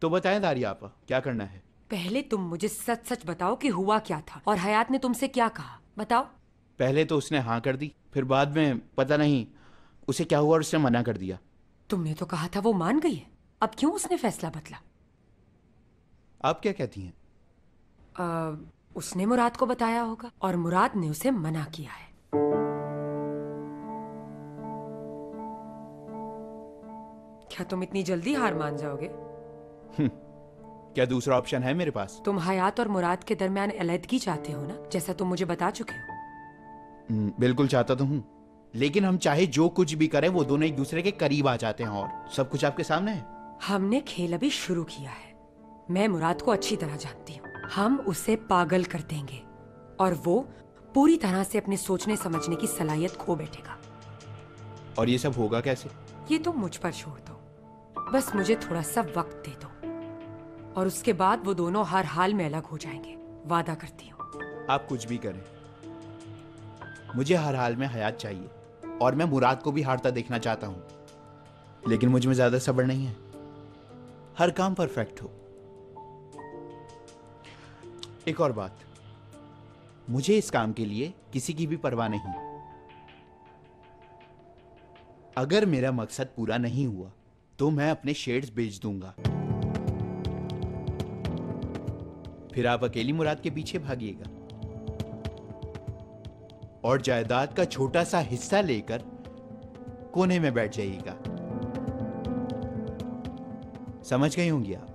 तो बताएं दारिया आपा, क्या करना है? पहले तुम मुझे सच सच बताओ कि हुआ क्या था और हयात ने तुमसे क्या कहा। बताओ। पहले तो उसने हाँ कर दी, फिर बाद में पता नहीं उसे क्या हुआ और उसने मना कर दिया। तुमने तो कहा था वो मान गई है, अब क्यों उसने फैसला बदला? आप क्या कहती हैं? उसने मुराद को बताया होगा और मुराद ने उसे मना किया है। क्या तुम इतनी जल्दी हार मान जाओगे? क्या दूसरा ऑप्शन है मेरे पास? तुम हयात और मुराद के दरमियान अलैदगी चाहते हो ना, जैसा तुम मुझे बता चुके हो। बिल्कुल चाहता तो हूँ, लेकिन हम चाहे जो कुछ भी करें वो दोनों एक दूसरे के करीब आ जाते हैं और सब कुछ आपके सामने है। हमने खेल अभी शुरू किया है। मैं मुराद को अच्छी तरह जानती हूँ। हम उसे पागल कर देंगे और वो पूरी तरह से अपने सोचने समझने की सलाहियत खो बैठेगा। और ये सब होगा कैसे? ये तुम मुझ पर छोड़ दो, बस मुझे थोड़ा सा वक्त दे दो और उसके बाद वो दोनों हर हाल में अलग हो जाएंगे, वादा करती हूँ। आप कुछ भी करें, मुझे हर हाल में हयात चाहिए और मैं मुराद को भी हारता देखना चाहता हूँ, लेकिन मुझ में ज्यादा सब्र नहीं है। हर काम परफेक्ट हो। एक और बात, मुझे इस काम के लिए किसी की भी परवाह नहीं। अगर मेरा मकसद पूरा नहीं हुआ तो मैं अपने शेयर्स बेच दूंगा, फिर आप अकेली मुराद के पीछे भागिएगा और जायदाद का छोटा सा हिस्सा लेकर कोने में बैठ जाइएगा। समझ गई होंगी आप?